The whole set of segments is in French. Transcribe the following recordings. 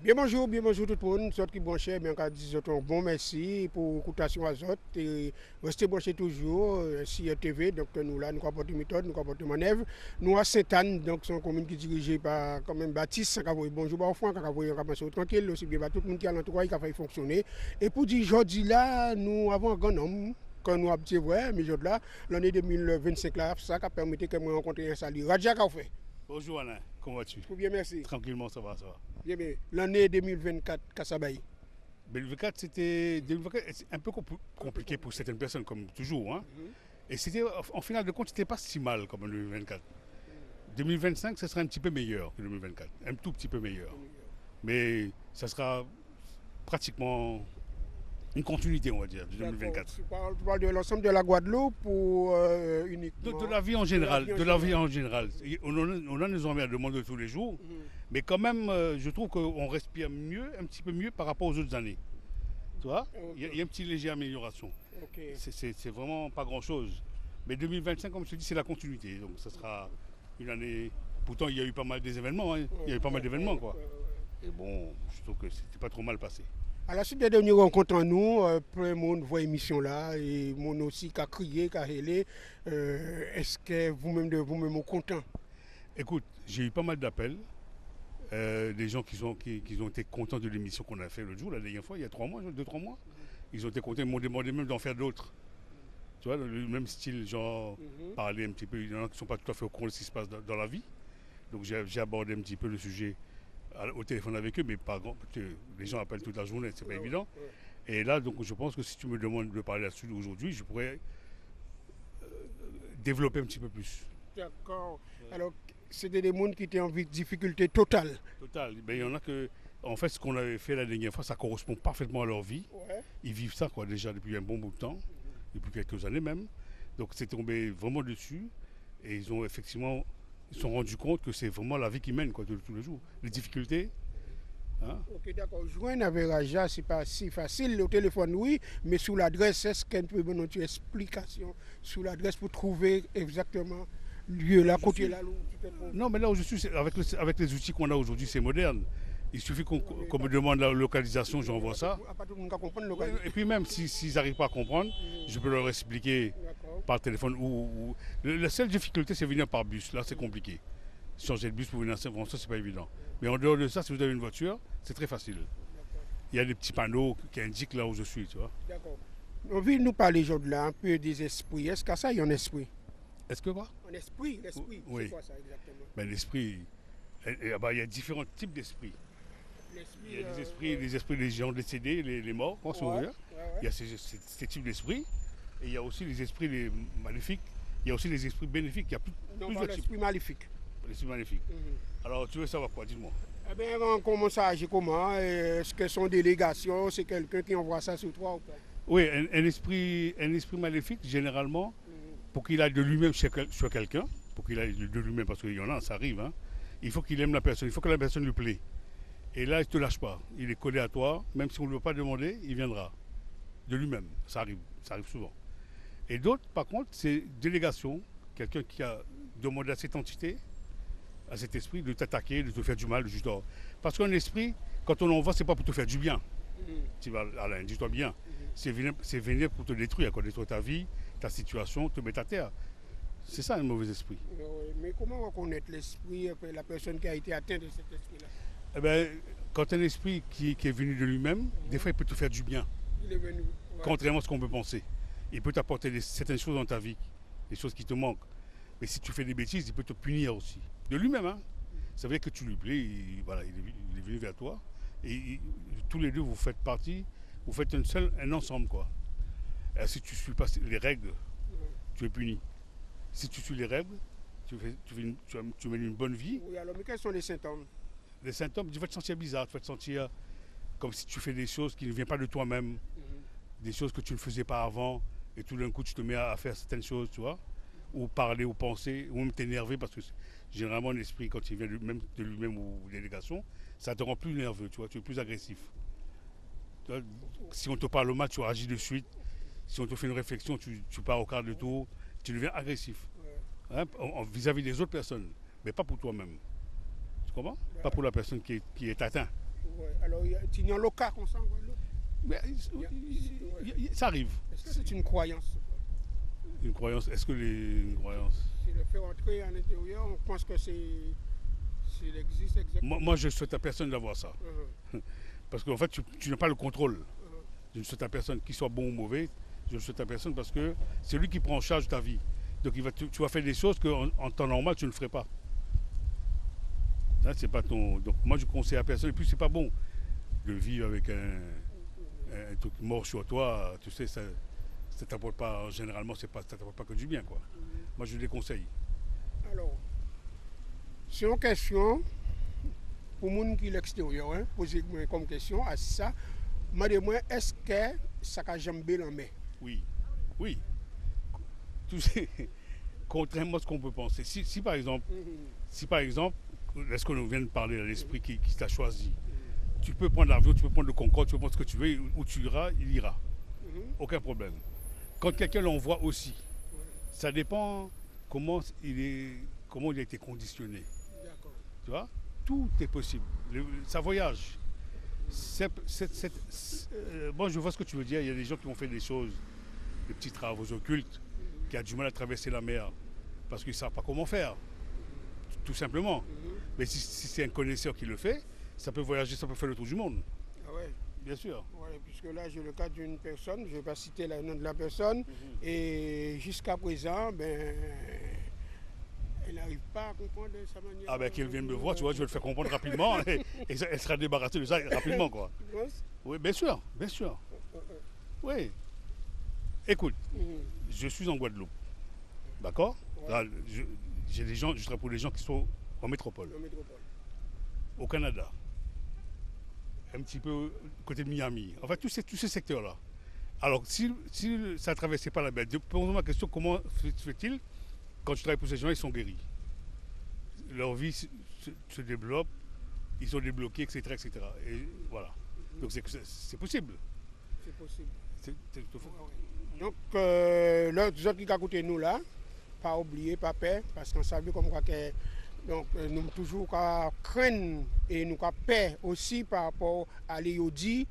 Bien bonjour tout le monde. Nous qui branchés, bien qu'à 10 autres, bon merci pour l'écoutation à autres. Et restez branchés toujours sur TV. Donc nous là, nous apportons méthode, nous apportons manœuvre. Nous à Sainte-Anne, donc c'est une commune qui est dirigée par quand même Baptiste, qui a bonjour, par enfant, qui a pensé tranquille, aussi bien tout le monde qui a l'entourage qui a fait fonctionner. Et pour dire aujourd'hui là, nous avons un grand homme. Quand nous avons dit vrai, mais aujourd'hui là, l'année 2025 là, ça a permis que nous rencontrions un salut. Radja Kaufé. Bonjour Alain, comment vas-tu? Tout bien, merci. Tranquillement, ça va, ça va. Bien, bien. L'année 2024, Kassabaye. 2024, c'est un peu compliqué pour certaines personnes, comme toujours. Hein. Et c'était, en finale de compte, c'était pas si mal comme en 2024. 2025, ça sera un petit peu meilleur que 2024. Un tout petit peu meilleur. Mais ça sera pratiquement une continuité, on va dire, de 2024. Tu parles de l'ensemble de la Guadeloupe ou uniquement De la vie en général, de la vie en général. On a nos emmerdes de tous les jours, mais quand même, je trouve qu'on respire mieux, un petit peu mieux par rapport aux autres années. Tu vois, il y a une petite légère amélioration. Okay. C'est vraiment pas grand-chose. Mais 2025, comme je te dis, c'est la continuité. Donc ça sera une année... Pourtant, il y a eu pas mal d'événements. Hein. Il y a eu pas mal d'événements, quoi. Et bon, je trouve que c'était pas trop mal passé. À la suite des dernières rencontres en nous, plein de monde voit l'émission là, et mon aussi qui a crié, qui a hélé. Est-ce que vous-même de vous-même êtes content? Écoute, j'ai eu pas mal d'appels. Des gens qui ont été contents de l'émission qu'on a fait l'autre jour, la dernière fois, il y a 3 mois, 2-3 mois. Ils ont été contents, ils m'ont demandé même d'en faire d'autres. Tu vois, le même style, genre parler un petit peu. Il y en a qui ne sont pas tout à fait au courant de ce qui se passe dans la vie. Donc j'ai abordé un petit peu le sujet au téléphone avec eux, mais pas grand, parce que les gens appellent toute la journée, c'est pas évident. Et là, donc je pense que si tu me demandes de parler là-dessus aujourd'hui, je pourrais développer un petit peu plus. D'accord. Alors, c'était des gens qui étaient en difficulté totale. Total. Ben, il y en a que, en fait, ce qu'on avait fait la dernière fois, ça correspond parfaitement à leur vie. Ouais. Ils vivent ça, quoi, déjà depuis un bon bout de temps, depuis quelques années même. Donc, c'est tombé vraiment dessus. Et ils ont effectivement, ils se sont rendus compte que c'est vraiment la vie qu'ils mènent, quoi, de tous les jours. Les difficultés. Hein? Ok, d'accord. Joindre avec Raja, c'est pas si facile. Le téléphone, oui, mais sous l'adresse, est-ce qu'elle peut donner une explication sur l'adresse pour trouver exactement lieu là, côté là où tu te trouves? Non, mais là où je suis, avec les outils qu'on a aujourd'hui, c'est moderne. Il suffit qu'on me demande la localisation, j'envoie ça. Pas tout le monde qui comprend le Ouais, local. et puis même s'ils n'arrivent pas à comprendre, je peux leur expliquer D'accord. par téléphone. La seule difficulté, c'est venir par bus. Là, c'est compliqué. Changer de bus pour venir à Saint-François, c'est pas évident. Mais en dehors de ça, si vous avez une voiture, c'est très facile. Il y a des petits panneaux qui indiquent là où je suis, tu vois. D'accord. On vient nous parler aujourd'hui là un peu des esprits. Est-ce que ça, il y a un esprit? Est-ce que quoi? Un esprit, l'esprit. Oui. C'est quoi ça exactement? Ben, l'esprit, il y a différents types d'esprits. L'esprit. Il y a des esprits des gens décédés, les morts, quand on Ouais, revient. Il y a ces types d'esprits. Et il y a aussi les esprits maléfiques. Il y a aussi les esprits bénéfiques. Il y a plusieurs types l'esprit maléfique. d'esprits maléfiques. Alors, tu veux savoir quoi? Dis-moi. Eh bien, on commence à agir comment? Est-ce que son délégation, c'est quelqu'un qui envoie ça sur toi ou pas? Oui, un esprit maléfique, généralement, pour qu'il aille de lui-même sur quelqu'un, pour qu'il aille de lui-même, parce qu'il y en a, ça arrive, hein, il faut qu'il aime la personne, il faut que la personne lui plaît. Et là, il ne te lâche pas. Il est collé à toi, même si on ne lui a pas demandé, il viendra. De lui-même. Ça arrive souvent. Et d'autres, par contre, c'est délégation, quelqu'un qui a demandé à cette entité, à cet esprit, de t'attaquer, de te faire du mal, juste hors. Parce qu'un esprit, quand on l'envoie, c'est pas pour te faire du bien. Tu vas, Alain, dis-toi bien. C'est venir pour te détruire, quoi, détruire ta vie, ta situation, te mettre à terre. C'est ça un mauvais esprit. Mais comment reconnaître l'esprit, la personne qui a été atteinte de cet esprit-là? Eh bien, quand un esprit qui est venu de lui-même, des fois il peut te faire du bien, Il est venu. Ouais. contrairement à ce qu'on peut penser. Il peut t'apporter certaines choses dans ta vie, des choses qui te manquent. Mais si tu fais des bêtises, il peut te punir aussi. De lui-même, hein. Ça veut dire que tu lui plais, voilà, il est venu vers toi. Et tous les deux, vous faites partie, vous faites un ensemble, quoi. Et si tu ne suis pas les règles, tu es puni. Si tu suis les règles, tu mènes une bonne vie. Oui, alors, mais quels sont les symptômes? Les symptômes, tu vas te sentir bizarre, tu vas te sentir comme si tu fais des choses qui ne viennent pas de toi-même, des choses que tu ne faisais pas avant, et tout d'un coup tu te mets à faire certaines choses, tu vois, ou parler, ou penser, ou même t'énerver, parce que généralement l'esprit, quand il vient de lui-même ou délégation, ça te rend plus nerveux, tu vois, tu es plus agressif. Tu vois, si on te parle mal, tu agis de suite. Si on te fait une réflexion, tu pars au quart de tour, tu deviens agressif. Hein, vis-à-vis des autres personnes, mais pas pour toi-même. Tu comprends? Pas pour la personne qui est atteinte. Ouais. Alors, il y a un cas comme ça en Guadeloupe. Mais, ça arrive. Est-ce que c'est une croyance? Une croyance, est-ce que une croyance? C'est le fait entrer en intérieur, on pense que s'il existe exactement. Moi, je souhaite à personne d'avoir ça. Uh-huh. Parce qu'en fait, tu n'as pas le contrôle. Uh-huh. Je ne souhaite à personne qu'il soit bon ou mauvais. Je ne souhaite à personne parce que c'est lui qui prend en charge ta vie. Donc tu vas faire des choses qu'en temps normal, tu ne ferais pas. Ça, c'est pas ton. Donc moi, je conseille à personne. Et puis, c'est pas bon de vivre avec un truc mort sur toi. Tu sais, ça t'apporte pas. Généralement, ça t'apporte pas que du bien, quoi. Moi, je déconseille. Alors, c'est une question pour les gens qui sont à l'extérieur, hein, poser comme question à ça. Moi, est-ce que ça a jambé la main? Oui, oui. Tu sais, contrairement à ce qu'on peut penser. Si par exemple, est-ce qu'on vient de parler de l'esprit qui t'a choisi? Tu peux prendre l'avion, tu peux prendre le Concorde, tu peux prendre ce que tu veux, où tu iras, il ira. Aucun problème. Quand quelqu'un l'envoie aussi, ça dépend comment il a été conditionné. D'accord. Tu vois? Tout est possible. Ça voyage. Moi, je vois ce que tu veux dire. Il y a des gens qui ont fait des choses, des petits travaux occultes, qui ont du mal à traverser la mer parce qu'ils ne savent pas comment faire. Tout simplement. Mais si c'est un connaisseur qui le fait, ça peut voyager, ça peut faire le tour du monde. Ah ouais. Bien sûr. Ouais, puisque là, j'ai le cas d'une personne, je ne vais pas citer le nom de la personne, et jusqu'à présent, elle n'arrive pas à comprendre sa manière. Ah ben qu'elle vienne me voir, tu vois, je vais le faire comprendre rapidement et elle sera débarrassée de ça rapidement, quoi. Oui, bien sûr, bien sûr. Oui. Écoute, je suis en Guadeloupe, d'accord? Ouais. J'ai des gens, je travaille pour des gens qui sont en métropole. Au Canada. Un petit peu côté de Miami. Enfin, tous ces secteurs-là. Alors, si ça ne traversait pas la mer, posez-moi la question, comment fait-il quand tu travailles pour ces gens, ils sont guéris? Leur vie se développe, ils sont débloqués, etc. etc. Et voilà. Donc, c'est possible. C'est possible. Donc, l'autre qui a écouté nous là, pas oublier, pas peur, parce qu'on savait comme quoi que. Donc, nous toujours craindre et nous peur aussi par rapport à l'IOD.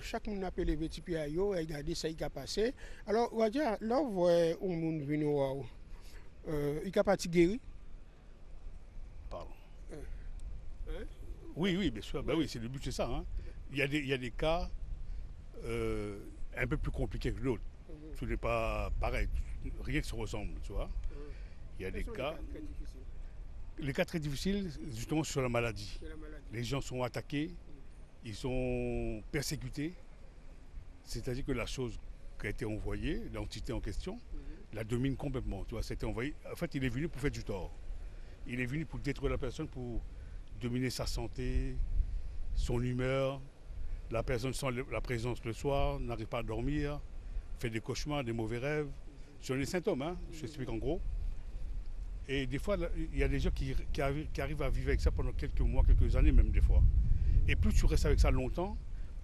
Chaque monde a levé petit pied à yo et regarder ça qui a passé. Alors, on va dire, là, on voit où nous venons, il a parti guéri. Pardon. Oui, bien sûr. Ben oui, c'est le but, c'est ça. Hein. Il y a des cas un peu plus compliqués que d'autres. Ce n'est pas pareil. Rien qui se ressemble, tu vois. Il y a des cas. Les cas très difficiles, justement, sur la maladie. Les gens sont attaqués, ils sont persécutés. C'est-à-dire que la chose qui a été envoyée, l'entité en question, la domine complètement. Tu vois, c'était envoyé. En fait, il est venu pour faire du tort. Il est venu pour détruire la personne, pour dominer sa santé, son humeur. La personne sent la présence le soir, n'arrive pas à dormir, fait des cauchemars, des mauvais rêves. Sur les symptômes, hein, je t'explique en gros. Et des fois, il y a des gens qui arrivent à vivre avec ça pendant quelques mois, quelques années même des fois. Et plus tu restes avec ça longtemps,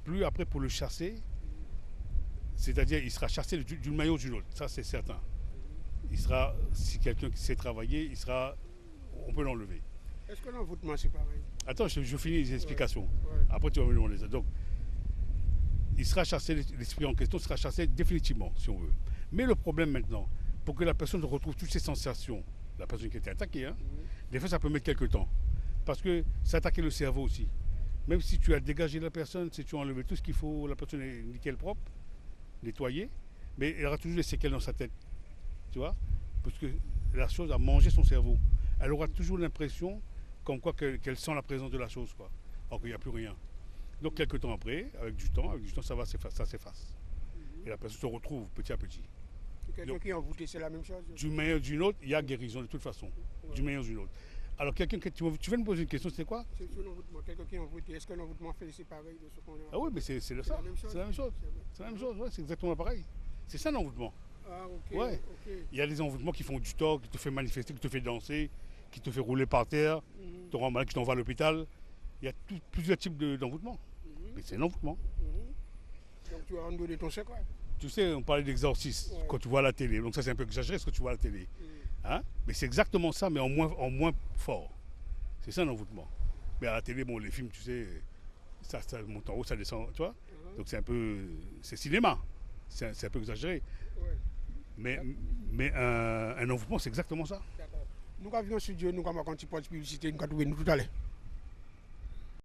plus après pour le chasser, c'est-à-dire il sera chassé d'une manière ou d'une autre, ça c'est certain. Il sera, si quelqu'un qui sait travailler, on peut l'enlever. Est-ce que l'envoûtement c'est pareil? Attends, je finis les explications. Ouais. Après tu vas me demander ça. Donc, il sera chassé, l'esprit en question sera chassé définitivement, si on veut. Mais le problème maintenant, pour que la personne retrouve toutes ses sensations, la personne qui a été attaquée, hein, des fois ça peut mettre quelques temps. Parce que c'est attaquer le cerveau aussi. Même si tu as dégagé la personne, si tu as enlevé tout ce qu'il faut, la personne est nickel propre, nettoyée, mais elle aura toujours des séquelles dans sa tête. Tu vois? Parce que la chose a mangé son cerveau. Elle aura toujours l'impression comme quoi qu'elle sent la présence de la chose, quoi. Alors qu'il n'y a plus rien. Donc quelques temps après, avec du temps, ça s'efface. Et la personne se retrouve petit à petit. Quelqu'un qui est envoûté, c'est la même chose? D'une manière ou d'une autre, il y a guérison de toute façon. Ouais. D'une manière ou d'une autre. Alors quelqu'un que tu viens de me poser une question, c'est quoi? C'est sur l'envoûtement. Quelqu'un qui est envoûté, est-ce que l'envoûtement fait c'est pareil de ce qu'on a? Ah oui, mais c'est ça. C'est la même chose. C'est la même chose, ouais, c'est exactement pareil. C'est ça l'envoûtement. Ah ok. Ouais. Okay. Il y a des envoûtements qui font du tort, qui te font manifester, qui te font danser, qui te font rouler par terre, te rend malade, qui t'envoie à l'hôpital. Il y a plusieurs types d'envoûtements. Mais c'est l'envoûtement. Donc tu as rendu ton secret. Tu sais, on parlait d'exorcisme quand tu vois à la télé. Donc ça, c'est un peu exagéré ce que tu vois à la télé. Hein? Mais c'est exactement ça, mais en moins fort. C'est ça l'envoûtement. Mais à la télé, bon, les films, tu sais, ça monte en haut, ça descend, tu vois. Donc c'est un peu, c'est cinéma, c'est un peu exagéré. Ouais. Mais un enveloppement, c'est exactement ça. Nous avons un studio, nous avons un petit peu de publicité, nous avons tout à l'heure.